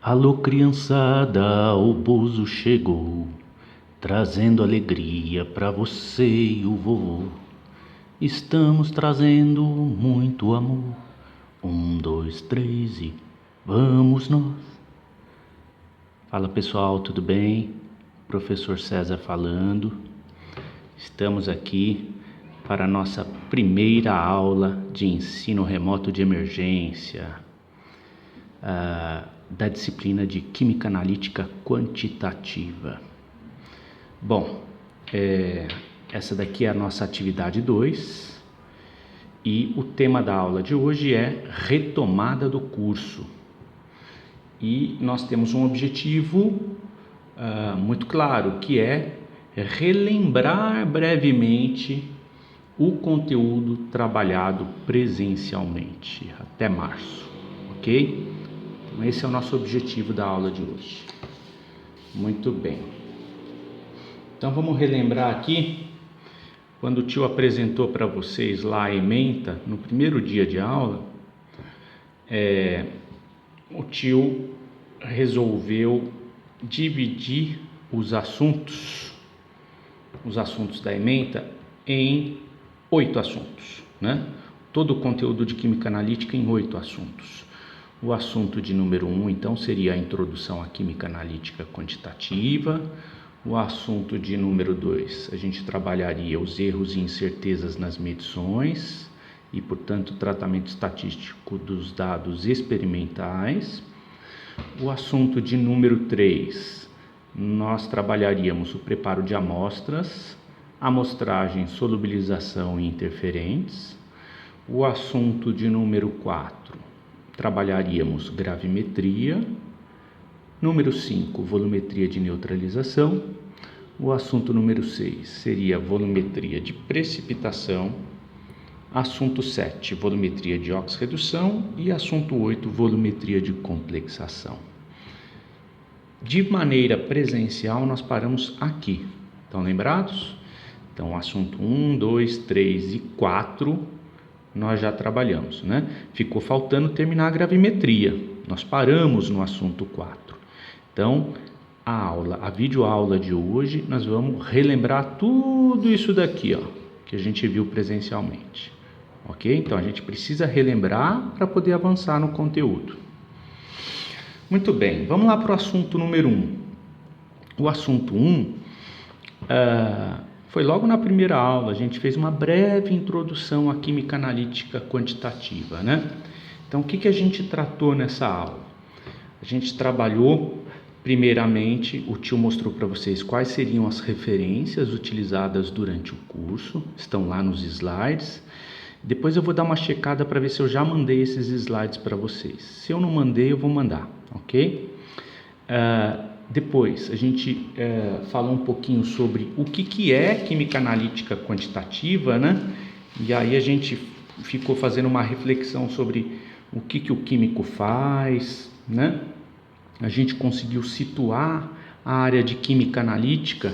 Alô, criançada, o Bozo chegou, trazendo alegria pra você e o vovô. Estamos trazendo muito amor. 1, 2, 3 e vamos nós. Fala pessoal, tudo bem? Professor César falando. Estamos aqui para a nossa primeira aula de ensino remoto de emergência. Da disciplina de Química Analítica Quantitativa. Bom, essa daqui é a nossa atividade 2 e o tema da aula de hoje é retomada do curso. E nós temos um objetivo muito claro, que é relembrar brevemente o conteúdo trabalhado presencialmente até março, ok? Então, esse é o nosso objetivo da aula de hoje. Muito bem. Então, vamos relembrar aqui, quando o tio apresentou para vocês lá a ementa, no primeiro dia de aula, o tio resolveu dividir os assuntos da ementa em 8 assuntos, né? Todo o conteúdo de Química Analítica em 8 assuntos. O assunto de número 1, então, seria a introdução à Química Analítica Quantitativa. O assunto de número 2, a gente trabalharia os erros e incertezas nas medições e, portanto, o tratamento estatístico dos dados experimentais. O assunto de número 3, nós trabalharíamos o preparo de amostras, amostragem, solubilização e interferentes. O assunto de número 4, trabalharíamos gravimetria. Número 5, volumetria de neutralização. O assunto número 6 seria volumetria de precipitação. Assunto 7, volumetria de oxirredução. E assunto 8, volumetria de complexação. De maneira presencial, nós paramos aqui. Estão lembrados? Então, assunto 1, 2, 3 e 4... nós já trabalhamos, né? Ficou faltando terminar a gravimetria. Nós paramos no assunto 4. Então, a videoaula de hoje, nós vamos relembrar tudo isso daqui, ó, que a gente viu presencialmente. Ok? Então, a gente precisa relembrar para poder avançar no conteúdo. Muito bem, vamos lá para o assunto número 1. O assunto 1... foi logo na primeira aula, a gente fez uma breve introdução à Química Analítica Quantitativa, né? Então, o que a gente tratou nessa aula? A gente trabalhou, primeiramente, o tio mostrou para vocês quais seriam as referências utilizadas durante o curso, estão lá nos slides. Depois eu vou dar uma checada para ver se eu já mandei esses slides para vocês. Se eu não mandei, eu vou mandar, ok? Depois, a gente falou um pouquinho sobre o que é Química Analítica Quantitativa, né? E aí a gente ficou fazendo uma reflexão sobre o que o químico faz, né? A gente conseguiu situar a área de Química Analítica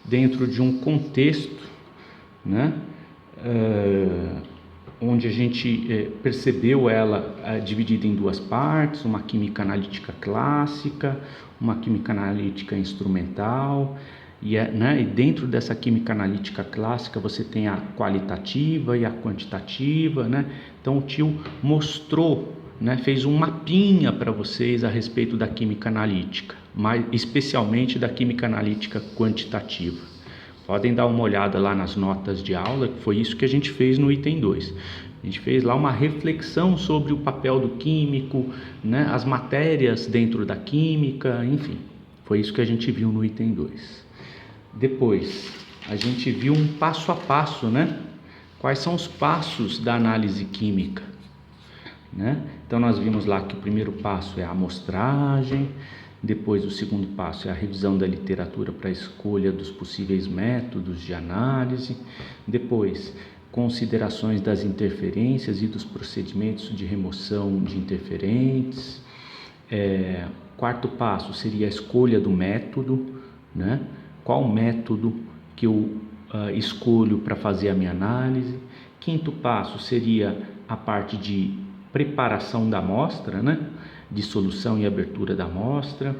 dentro de um contexto, né? Onde a gente percebeu ela dividida em 2 partes, uma química analítica clássica, uma química analítica instrumental, e dentro dessa química analítica clássica você tem a qualitativa e a quantitativa, né? Então o tio mostrou, né, fez um mapinha para vocês a respeito da química analítica, mas especialmente da química analítica quantitativa. Podem dar uma olhada lá nas notas de aula, que foi isso que a gente fez no item 2. A gente fez lá uma reflexão sobre o papel do químico, né, as matérias dentro da química, enfim. Foi isso que a gente viu no item 2. Depois, a gente viu um passo a passo, né? Quais são os passos da análise química, né? Então, nós vimos lá que o primeiro passo é a amostragem. Depois, o segundo passo é a revisão da literatura para a escolha dos possíveis métodos de análise. Depois, considerações das interferências e dos procedimentos de remoção de interferentes. Quarto passo seria a escolha do método, né? Qual método que eu escolho para fazer a minha análise. Quinto passo seria a parte de preparação da amostra, né? Dissolução e abertura da amostra.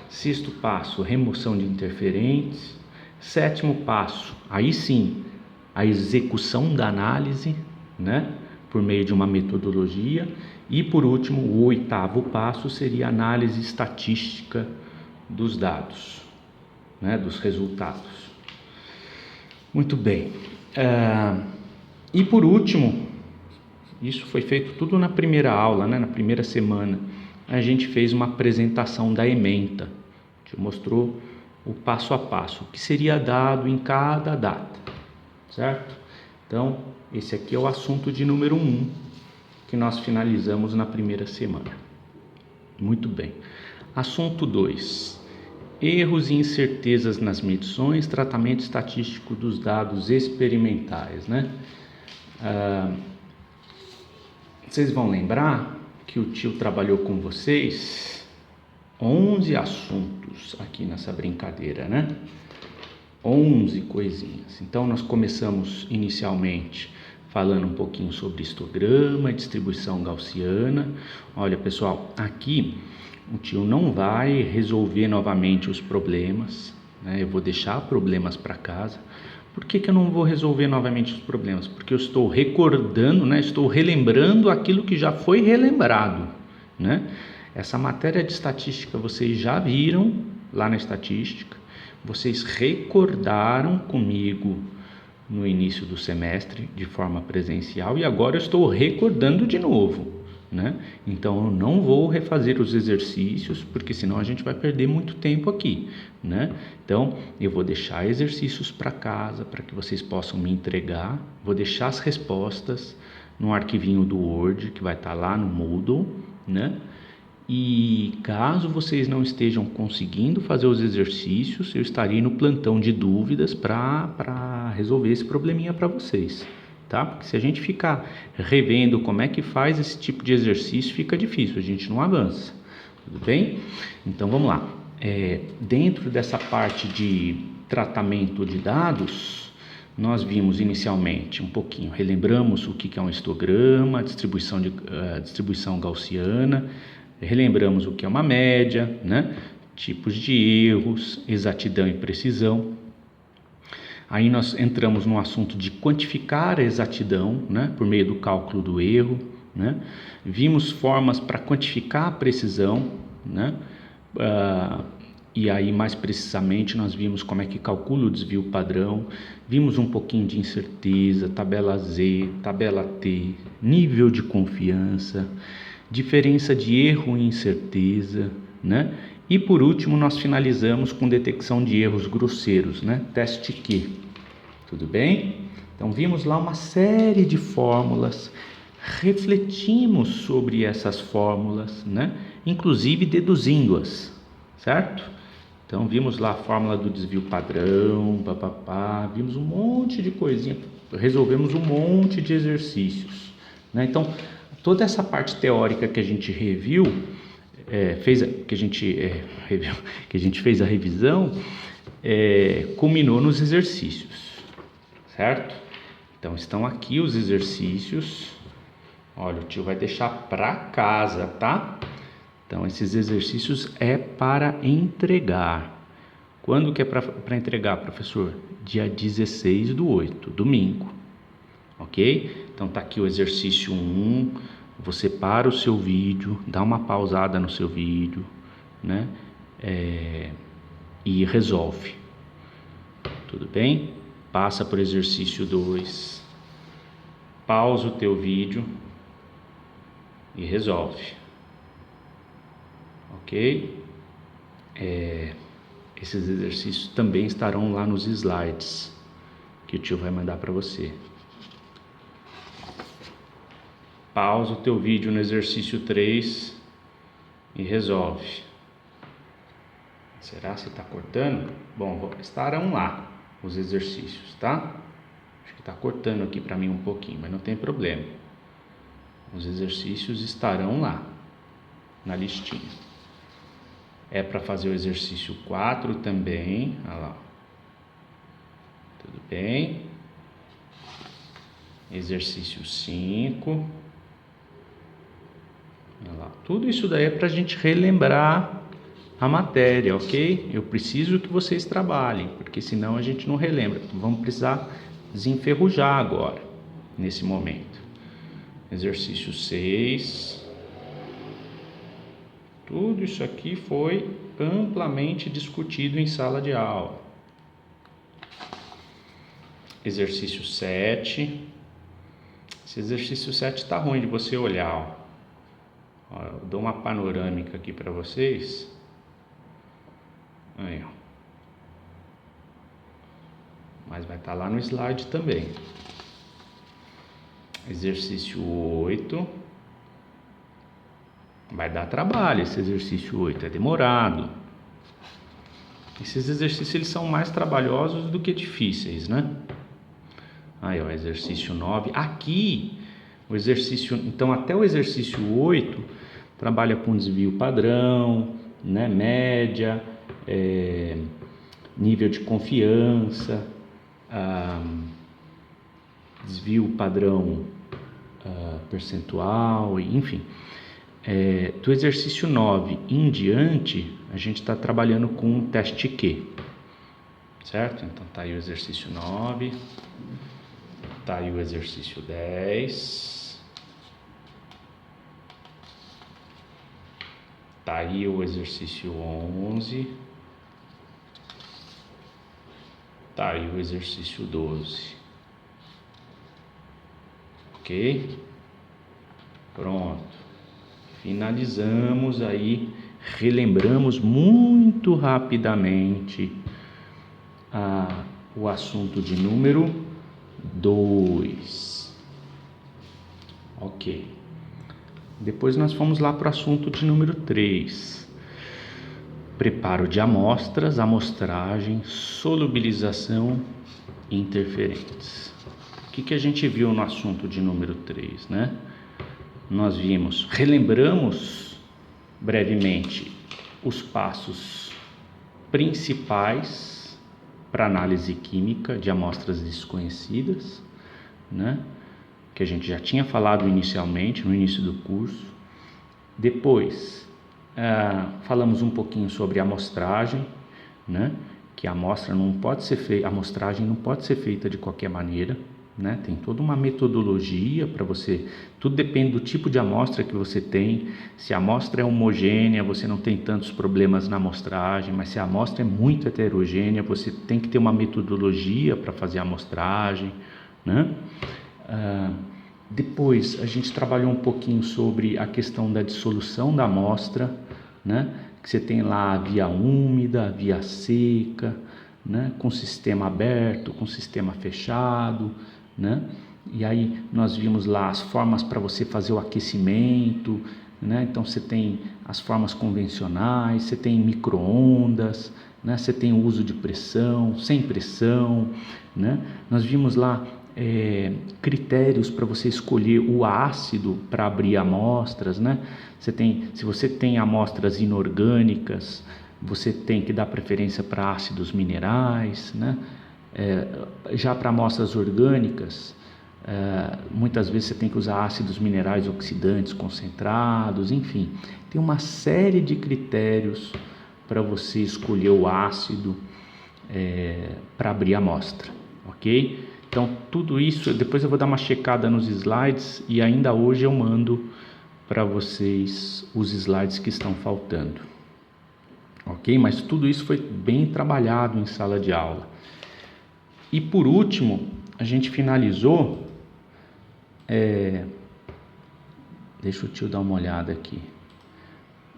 Sexto passo, remoção de interferentes. Sétimo passo, aí sim, a execução da análise, né? Por meio de uma metodologia. E por último, o oitavo passo seria a análise estatística dos dados, né? Dos resultados. Muito bem. E por último, isso foi feito tudo na primeira aula, né? Na primeira semana, a gente fez uma apresentação da ementa, que mostrou o passo a passo, o que seria dado em cada data, certo? Então, esse aqui é o assunto de número 1, que nós finalizamos na primeira semana. Muito bem. Assunto 2. Erros e incertezas nas medições, tratamento estatístico dos dados experimentais, né? Vocês vão lembrar que o tio trabalhou com vocês 11 assuntos aqui nessa brincadeira, né? 11 coisinhas. Então, nós começamos inicialmente falando um pouquinho sobre histograma, distribuição gaussiana. Olha, pessoal, aqui o tio não vai resolver novamente os problemas, né? Eu vou deixar problemas para casa. Por que eu não vou resolver novamente os problemas? Porque eu estou recordando, né? Estou relembrando aquilo que já foi relembrado, né? Essa matéria de estatística vocês já viram lá na estatística, vocês recordaram comigo no início do semestre de forma presencial e agora eu estou recordando de novo, né? Então eu não vou refazer os exercícios, porque senão a gente vai perder muito tempo aqui, né? Então eu vou deixar exercícios para casa para que vocês possam me entregar, vou deixar as respostas no arquivinho do Word que vai estar lá no Moodle, né? E caso vocês não estejam conseguindo fazer os exercícios, eu estarei no plantão de dúvidas para resolver esse probleminha para vocês, tá? Porque se a gente ficar revendo como é que faz esse tipo de exercício, fica difícil, a gente não avança, tudo bem? Então vamos lá. Dentro dessa parte de tratamento de dados, nós vimos inicialmente um pouquinho, relembramos o que é um histograma, distribuição gaussiana, relembramos o que é uma média, né? Tipos de erros, exatidão e precisão. Aí nós entramos no assunto de quantificar a exatidão, né? Por meio do cálculo do erro, né? Vimos formas para quantificar a precisão, né? E aí mais precisamente nós vimos como é que calcula o desvio padrão, vimos um pouquinho de incerteza, tabela Z, tabela T, nível de confiança, diferença de erro e incerteza, né? E por último nós finalizamos com detecção de erros grosseiros, né? Teste Q. Tudo bem? Então vimos lá uma série de fórmulas, refletimos sobre essas fórmulas, né? Inclusive deduzindo-as, certo? Então vimos lá a fórmula do desvio padrão, vimos um monte de coisinha, resolvemos um monte de exercícios, né? Então toda essa parte teórica que a gente reviu, que a gente fez a revisão, culminou nos exercícios, certo? Então estão aqui os exercícios. Olha, o tio vai deixar para casa, tá? Então esses exercícios é para entregar. Quando que é para entregar, professor? Dia 16/8, domingo, ok? Então tá aqui o exercício 1, você para o seu vídeo, dá uma pausada no seu vídeo, né? E resolve, tudo bem? Passa por exercício 2, pausa o teu vídeo e resolve, ok? Esses exercícios também estarão lá nos slides que o tio vai mandar para você. Pausa o teu vídeo no exercício 3 e resolve. Será que está cortando? Bom, estarão lá os exercícios, tá? Acho que está cortando aqui para mim um pouquinho, mas não tem problema. Os exercícios estarão lá na listinha. É para fazer o exercício 4 também. Olha lá. Tudo bem? Exercício 5. Tudo isso daí é para a gente relembrar a matéria, ok? Eu preciso que vocês trabalhem, porque senão a gente não relembra. Vamos precisar desenferrujar agora, nesse momento. Exercício 6. Tudo isso aqui foi amplamente discutido em sala de aula. Exercício 7. Esse exercício 7 está ruim de você olhar, ó. Eu dou uma panorâmica aqui para vocês. Aí, ó. Mas vai estar lá no slide também. Exercício 8. Vai dar trabalho esse exercício 8, é demorado. Esses exercícios eles são mais trabalhosos do que difíceis, né? Aí, ó, exercício 9. Aqui, o exercício, então até o exercício 8 trabalha com desvio padrão, né, média, nível de confiança, desvio padrão percentual, enfim. Do exercício 9 em diante, a gente está trabalhando com o teste Q, certo? Então tá aí o exercício 9, tá aí o exercício 10, tá aí o exercício 11, tá aí o exercício 12, ok? Pronto. Finalizamos aí, relembramos muito rapidamente o assunto de número 2. Ok. Depois nós fomos lá para o assunto de número 3. Preparo de amostras, amostragem, solubilização e interferentes. O que a gente viu no assunto de número 3, né? Nós relembramos brevemente os passos principais para análise química de amostras desconhecidas, né? Que a gente já tinha falado inicialmente, no início do curso. Depois, falamos um pouquinho sobre amostragem, né? Que a amostragem não pode ser feita de qualquer maneira, né? Tem toda uma metodologia para você, tudo depende do tipo de amostra que você tem. Se a amostra é homogênea, você não tem tantos problemas na amostragem, mas se a amostra é muito heterogênea, você tem que ter uma metodologia para fazer a amostragem, né? Depois a gente trabalhou um pouquinho sobre a questão da dissolução da amostra, né? Que você tem lá a via úmida, a via seca, né? Com sistema aberto, com sistema fechado, né? E aí nós vimos lá as formas para você fazer o aquecimento, né? Então você tem as formas convencionais, você tem micro-ondas, né? Você tem o uso de pressão, sem pressão, né? Nós vimos lá critérios para você escolher o ácido para abrir amostras, né? Se você tem amostras inorgânicas, você tem que dar preferência para ácidos minerais, né? Já para amostras orgânicas, muitas vezes você tem que usar ácidos minerais oxidantes concentrados, enfim, tem uma série de critérios para você escolher o ácido para abrir a amostra, ok? Então tudo isso, depois eu vou dar uma checada nos slides e ainda hoje eu mando para vocês os slides que estão faltando, ok? Mas tudo isso foi bem trabalhado em sala de aula. E por último, a gente finalizou, deixa o tio dar uma olhada aqui,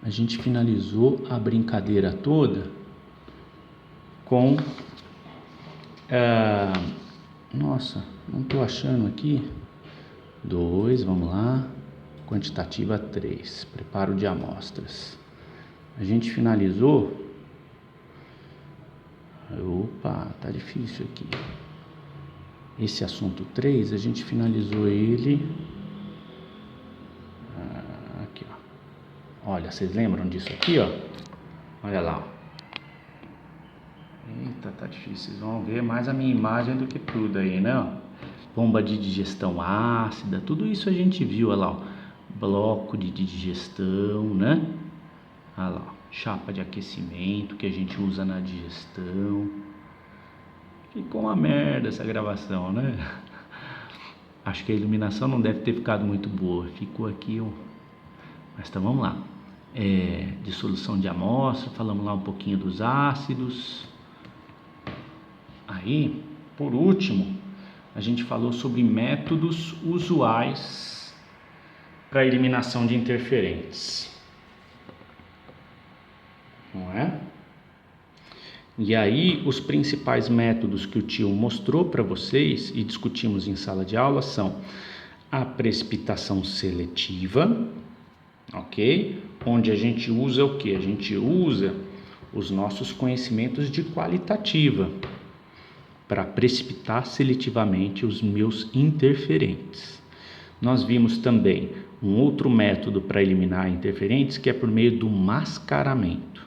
a gente finalizou a brincadeira toda com, nossa, não estou achando aqui, 2, vamos lá, quantitativa 3, preparo de amostras, a gente finalizou, opa, tá difícil aqui. Esse assunto 3, a gente finalizou ele. Aqui, ó. Olha, vocês lembram disso aqui, ó? Olha lá, ó. Eita, tá difícil. Vocês vão ver mais a minha imagem do que tudo aí, né? Bomba de digestão ácida, tudo isso a gente viu, olha lá, ó. bloco de digestão, né? Olha lá, chapa de aquecimento que a gente usa na digestão. Ficou uma merda essa gravação, né? Acho que a iluminação não deve ter ficado muito boa. Ficou aqui, mas então vamos lá. Dissolução de amostra, falamos lá um pouquinho dos ácidos. Aí, por último, a gente falou sobre métodos usuais para eliminação de interferentes. Não é? E aí, os principais métodos que o tio mostrou para vocês e discutimos em sala de aula são a precipitação seletiva, ok? Onde a gente usa o quê? A gente usa os nossos conhecimentos de qualitativa para precipitar seletivamente os meus interferentes. Nós vimos também um outro método para eliminar interferentes, que é por meio do mascaramento,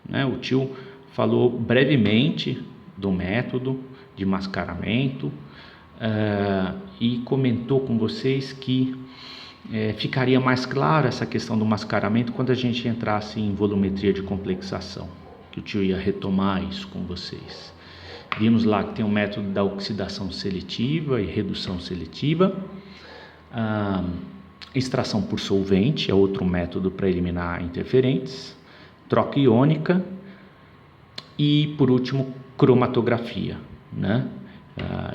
né? O tio falou brevemente do método de mascaramento e comentou com vocês que ficaria mais claro essa questão do mascaramento quando a gente entrasse em volumetria de complexação, que o tio ia retomar isso com vocês. Vimos lá que tem o método da oxidação seletiva e redução seletiva. Extração por solvente é outro método para eliminar interferentes. Troca iônica. E por último, cromatografia, né?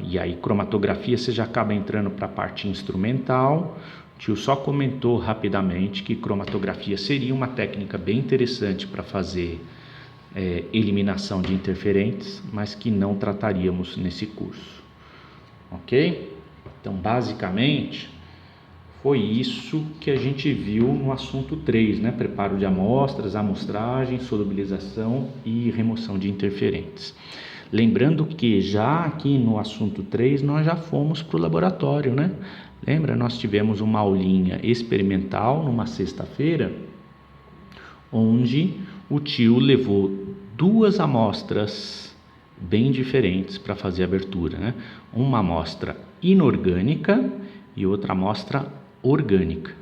E aí cromatografia você já acaba entrando para a parte instrumental. O tio só comentou rapidamente que cromatografia seria uma técnica bem interessante para fazer eliminação de interferentes, mas que não trataríamos nesse curso, ok? Então basicamente foi isso que a gente viu no assunto 3, né? Preparo de amostras, amostragem, solubilização e remoção de interferentes. Lembrando que já aqui no assunto 3 nós já fomos para o laboratório, né? Lembra? Nós tivemos uma aulinha experimental numa sexta-feira, onde o tio levou 2 amostras bem diferentes para fazer a abertura, né? Uma amostra inorgânica e outra amostra orgânica,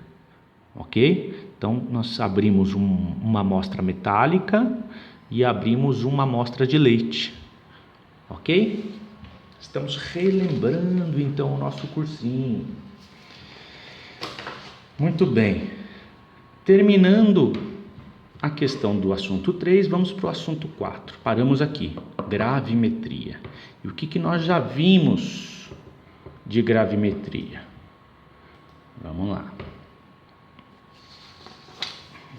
ok? Então nós abrimos uma amostra metálica e abrimos uma amostra de leite, ok? Estamos relembrando então o nosso cursinho. Muito bem, terminando a questão do assunto 3, vamos para o assunto 4. Paramos aqui, gravimetria. E o que nós já vimos de gravimetria? Vamos lá.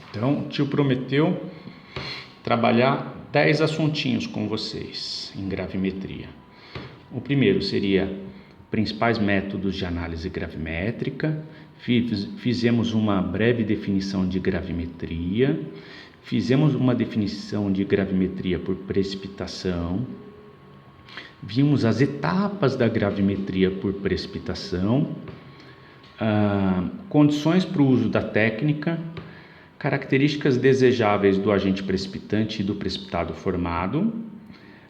Então, o tio prometeu trabalhar 10 assuntinhos com vocês em gravimetria. O primeiro seria principais métodos de análise gravimétrica. Fizemos uma breve definição de gravimetria. Fizemos uma definição de gravimetria por precipitação. Vimos as etapas da gravimetria por precipitação. Condições para o uso da técnica, características desejáveis do agente precipitante e do precipitado formado,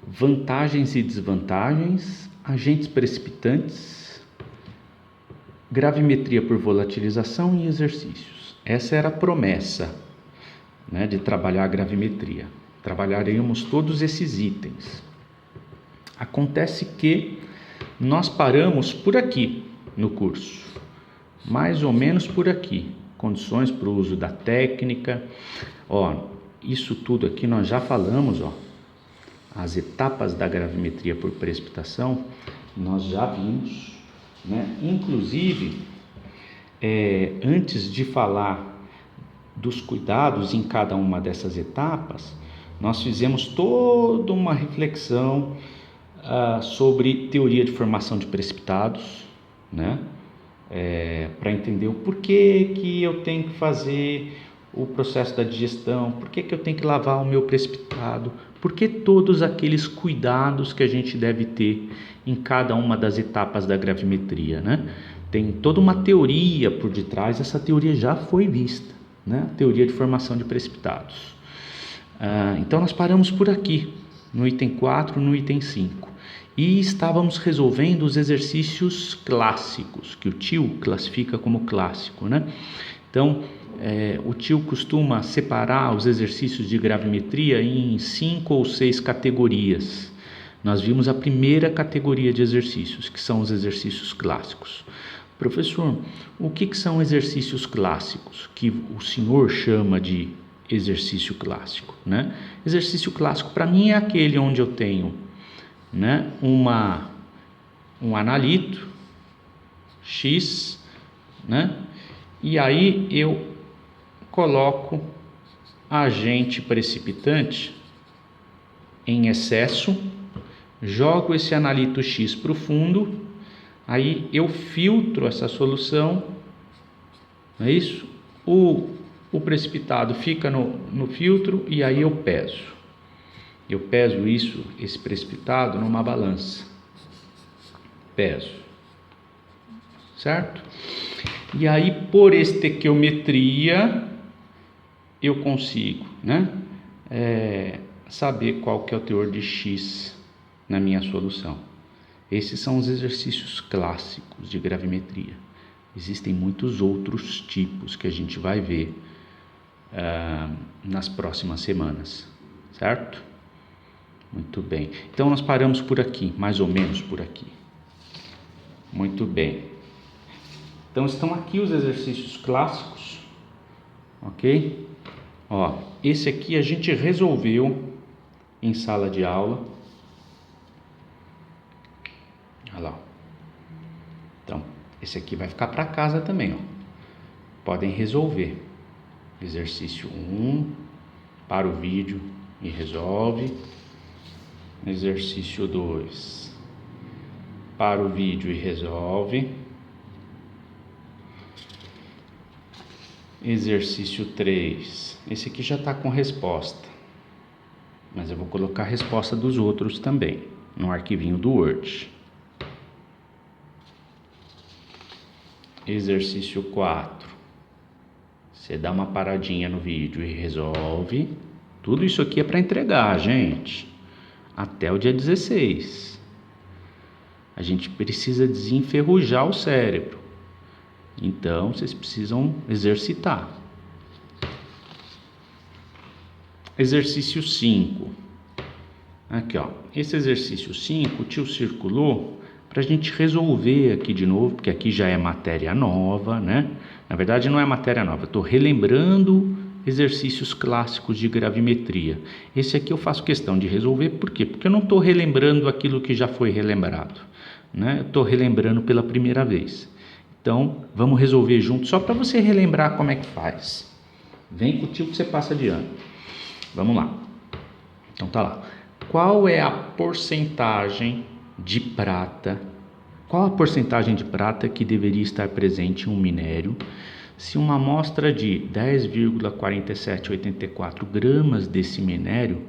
vantagens e desvantagens, agentes precipitantes, gravimetria por volatilização e exercícios. Essa era a promessa, né, de trabalhar a gravimetria. Trabalharemos todos esses itens. Acontece que nós paramos por aqui no curso. Mais ou menos por aqui, condições para o uso da técnica, isso tudo aqui nós já falamos, as etapas da gravimetria por precipitação, nós já vimos, né? Inclusive, antes de falar dos cuidados em cada uma dessas etapas, nós fizemos toda uma reflexão sobre teoria de formação de precipitados, né? Para entender o porquê que eu tenho que fazer o processo da digestão, porquê que eu tenho que lavar o meu precipitado, porquê todos aqueles cuidados que a gente deve ter em cada uma das etapas da gravimetria, né? Tem toda uma teoria por detrás, essa teoria já foi vista, né? Teoria de formação de precipitados. Então nós paramos por aqui, no item 4, no item 5. E estávamos resolvendo os exercícios clássicos, que o tio classifica como clássico, né? Então, o tio costuma separar os exercícios de gravimetria em 5 ou 6 categorias. Nós vimos a primeira categoria de exercícios, que são os exercícios clássicos. Professor, o que são exercícios clássicos, que o senhor chama de exercício clássico, né? Exercício clássico para mim é aquele onde eu tenho, né, um analito X, né? E aí eu coloco agente precipitante em excesso, jogo esse analito X para o fundo, aí eu filtro essa solução, não é isso? O precipitado fica no filtro e aí eu peso. Eu peso esse precipitado numa balança. Peso. Certo? E aí, por estequiometria, eu consigo, né, saber qual que é o teor de X na minha solução. Esses são os exercícios clássicos de gravimetria. Existem muitos outros tipos que a gente vai ver nas próximas semanas, certo? Muito bem. Então, nós paramos por aqui, mais ou menos por aqui. Muito bem. Então, estão aqui os exercícios clássicos, ok? Ó, esse aqui a gente resolveu em sala de aula. Olha lá. Então, esse aqui vai ficar para casa também, ó. Podem resolver. Exercício 1, para o vídeo e resolve. Exercício 2, para o vídeo e resolve. Exercício 3, esse aqui já está com resposta, mas eu vou colocar a resposta dos outros também, no arquivinho do Word. Exercício 4, você dá uma paradinha no vídeo e resolve. Tudo isso aqui é para entregar, gente, até o dia 16. A gente precisa desenferrujar o cérebro. Então, vocês precisam exercitar. Exercício 5. Aqui, ó. Esse exercício 5, o tio circulou para a gente resolver aqui de novo, porque aqui já é matéria nova, né? Na verdade, não é matéria nova. Eu estou relembrando exercícios clássicos de gravimetria. Esse aqui eu faço questão de resolver. Por quê? Porque eu não estou relembrando aquilo que já foi relembrado, né? Eu estou relembrando pela primeira vez. Então, vamos resolver junto, só para você relembrar como é que faz. Vem com o tio que você passa de ano. Vamos lá. Então, tá lá. Qual é a porcentagem de prata? Qual a porcentagem de prata que deveria estar presente em um minério se uma amostra de 10,4784 gramas desse minério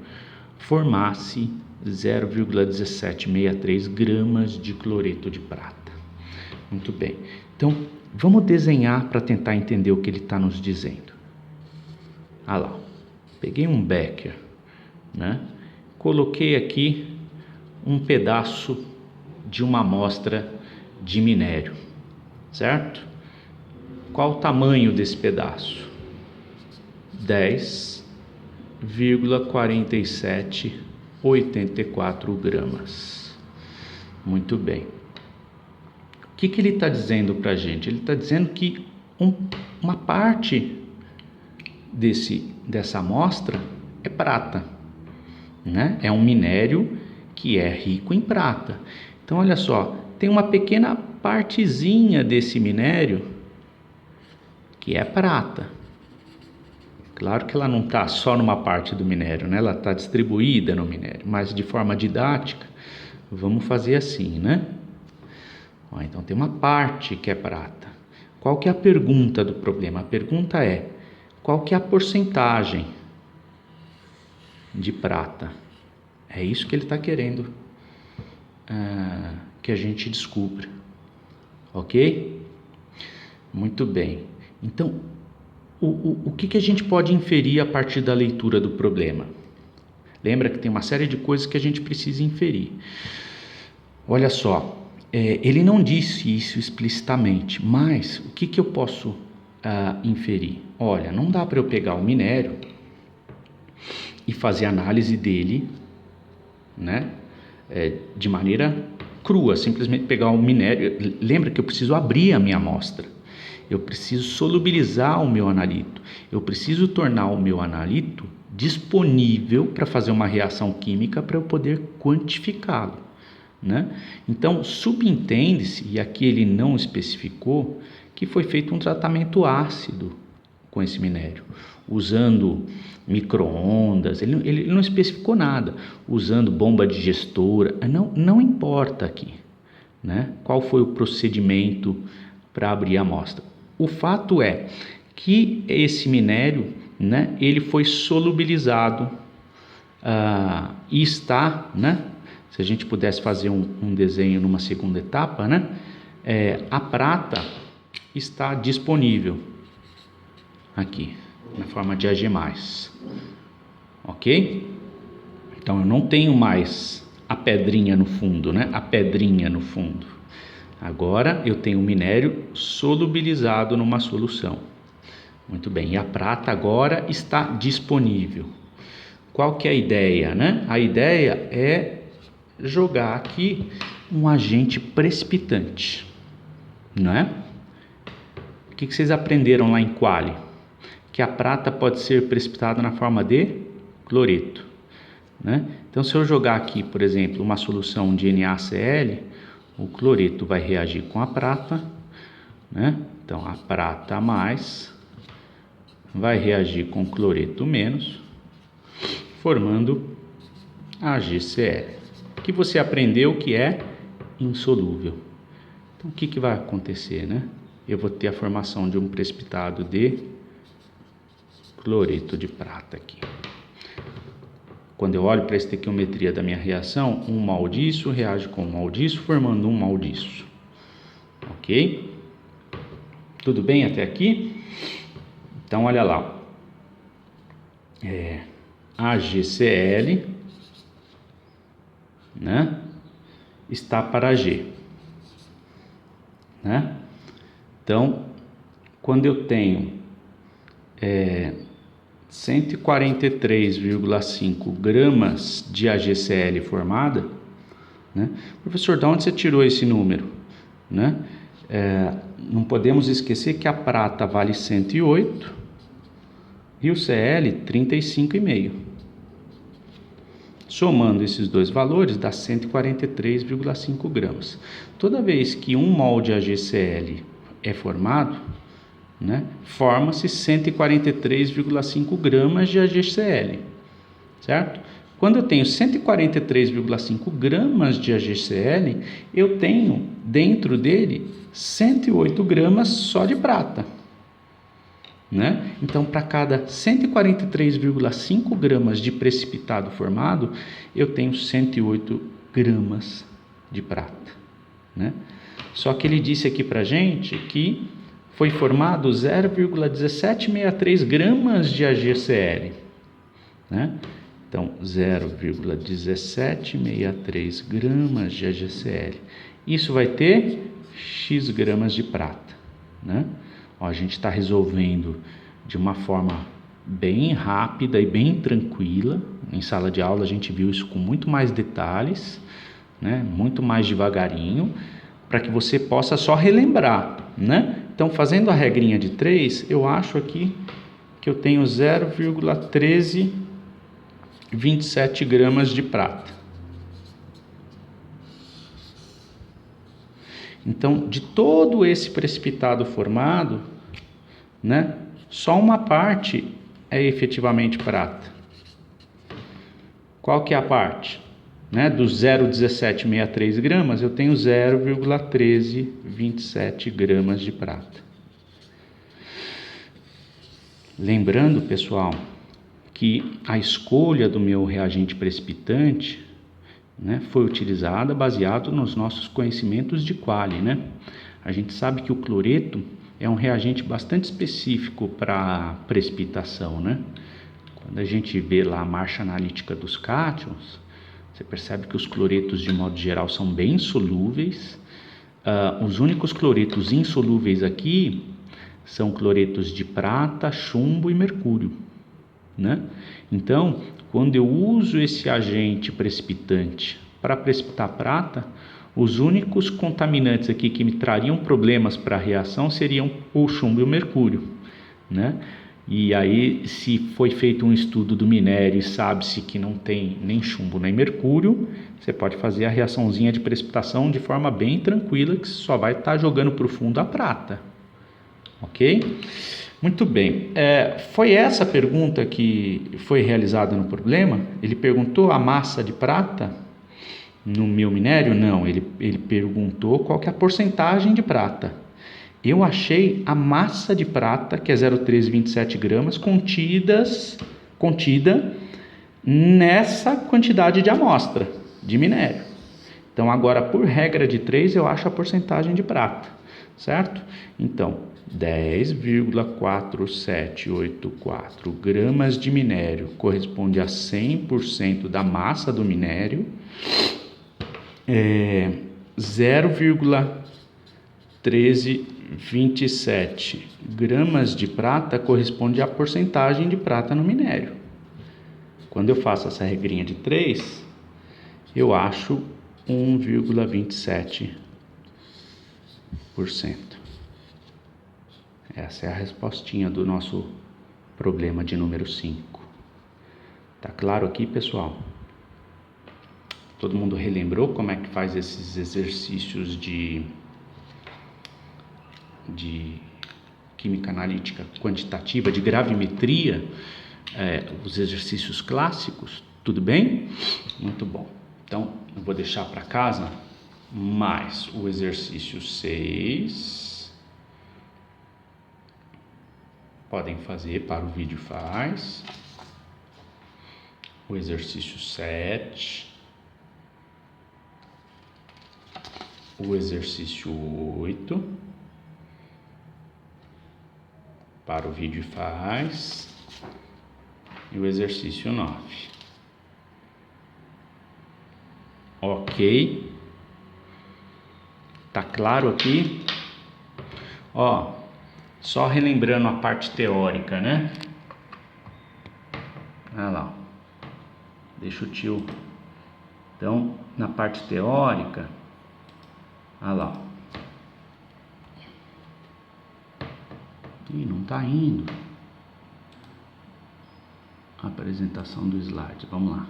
formasse 0,1763 gramas de cloreto de prata? Muito bem. Então, vamos desenhar para tentar entender o que ele está nos dizendo. Ah lá, peguei um becker, né? Coloquei aqui um pedaço de uma amostra de minério, certo? Qual o tamanho desse pedaço? 10,4784 gramas. Muito bem. O que ele está dizendo para a gente? Ele está dizendo que uma parte dessa amostra é prata, né? É um minério que é rico em prata. Então, olha só, tem uma pequena partezinha desse minério que é prata. Claro que ela não está só numa parte do minério, né? Ela está distribuída no minério, mas de forma didática, vamos fazer assim, né? Ó, então tem uma parte que é prata. Qual que é a pergunta do problema? A pergunta é, qual que é a porcentagem de prata? É isso que ele está querendo que a gente descubra. Ok? Muito bem. Então, o que a gente pode inferir a partir da leitura do problema? Lembra que tem uma série de coisas que a gente precisa inferir. Olha só, ele não disse isso explicitamente, mas o que eu posso inferir? Olha, não dá para eu pegar o minério e fazer análise dele, né, de maneira crua, simplesmente pegar o minério. Lembra que eu preciso abrir a minha amostra, eu preciso solubilizar o meu analito, eu preciso tornar o meu analito disponível para fazer uma reação química para eu poder quantificá-lo, né? Então, subentende-se, e aqui ele não especificou, que foi feito um tratamento ácido com esse minério, usando micro-ondas, ele não especificou nada, usando bomba digestora, não importa aqui, né, qual foi o procedimento para abrir a amostra. O fato é que esse minério, né, ele foi solubilizado e está, né, se a gente pudesse fazer um desenho numa segunda etapa, né, a prata está disponível aqui, na forma de Ag+, ok? Então eu não tenho mais a pedrinha no fundo, né? A pedrinha no fundo. Agora eu tenho o minério solubilizado numa solução. Muito bem, e a prata agora está disponível. Qual que é a ideia, né? A ideia é jogar aqui um agente precipitante, não é? O que vocês aprenderam lá em Quali? Que a prata pode ser precipitada na forma de cloreto, né? Então, se eu jogar aqui, por exemplo, uma solução de NaCl, o cloreto vai reagir com a prata, né? Então, a prata mais vai reagir com o cloreto menos, formando a AgCl, que você aprendeu que é insolúvel. Então, o que vai acontecer, né? Eu vou ter a formação de um precipitado de cloreto de prata aqui. Quando eu olho para a estequiometria da minha reação, um mol disso reage com um mol disso, formando um mol disso. Ok? Tudo bem até aqui? Então, olha lá. AgCl, né, está para G, né? Então, quando eu tenho 143,5 gramas de AgCl formada, né? Professor, de onde você tirou esse número, né? Não podemos esquecer que a prata vale 108 e o Cl 35,5. Somando esses dois valores dá 143,5 gramas. Toda vez que um mol de AgCl é formado, né, forma-se 143,5 gramas de AgCl, certo? Quando eu tenho 143,5 gramas de AgCl, eu tenho dentro dele 108 gramas só de prata, né? Então, para cada 143,5 gramas de precipitado formado, eu tenho 108 gramas de prata, né? Só que ele disse aqui para gente que foi formado 0,1763 gramas de AgCl, né? Então, 0,1763 gramas de AgCl. Isso vai ter X gramas de prata, né? Ó, a gente está resolvendo de uma forma bem rápida e bem tranquila. Em sala de aula a gente viu isso com muito mais detalhes, né? Muito mais devagarinho, para que você possa só relembrar, né? Então, fazendo a regrinha de 3, eu acho aqui que eu tenho 0,1327 gramas de prata. Então, de todo esse precipitado formado, né, só uma parte é efetivamente prata. Qual que é a parte? Né, dos 0,1763 gramas, eu tenho 0,1327 gramas de prata. Lembrando, pessoal, que a escolha do meu reagente precipitante, né, foi utilizada baseado nos nossos conhecimentos de Quali, né? A gente sabe que o cloreto é um reagente bastante específico para precipitação, né? Quando a gente vê lá a marcha analítica dos cátions, você percebe que os cloretos, de modo geral, são bem solúveis. Os únicos cloretos insolúveis aqui são cloretos de prata, chumbo e mercúrio, né? Então, quando eu uso esse agente precipitante para precipitar prata, os únicos contaminantes aqui que me trariam problemas para a reação seriam o chumbo e o mercúrio, né? E aí, se foi feito um estudo do minério e sabe-se que não tem nem chumbo nem mercúrio, você pode fazer a reaçãozinha de precipitação de forma bem tranquila, que só vai estar jogando para o fundo a prata. Ok? Muito bem. Foi essa pergunta que foi realizada no problema? Ele perguntou a massa de prata no meu minério? Não, ele perguntou qual que é a porcentagem de prata. Eu achei a massa de prata, que é 0,327 gramas, contida nessa quantidade de amostra de minério. Então, agora, por regra de 3, eu acho a porcentagem de prata, certo? Então, 10,4784 gramas de minério corresponde a 100% da massa do minério. 0,1327 gramas de prata corresponde à porcentagem de prata no minério. Quando eu faço essa regrinha de 3, eu acho 1,27%. Essa é a respostinha do nosso problema de número 5. Tá claro aqui, pessoal? Todo mundo relembrou como é que faz esses exercícios de química analítica quantitativa, de gravimetria, os exercícios clássicos? Tudo bem? Muito bom. Então, eu vou deixar para casa mais o exercício 6. Podem fazer, para o vídeo faz. O exercício 7. O exercício 8. Para o vídeo faz. E o exercício 9. Ok? Tá claro aqui? Ó, só relembrando a parte teórica, né? Olha lá. Deixa o tio. Então, na parte teórica, olha lá. Ih, não tá indo. A apresentação do slide. Vamos lá.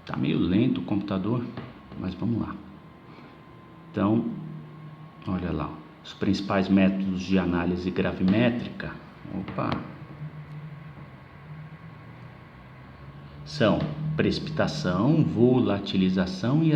Tá meio lento o computador, mas vamos lá. Então, olha lá. Os principais métodos de análise gravimétrica. Opa! São precipitação, volatilização e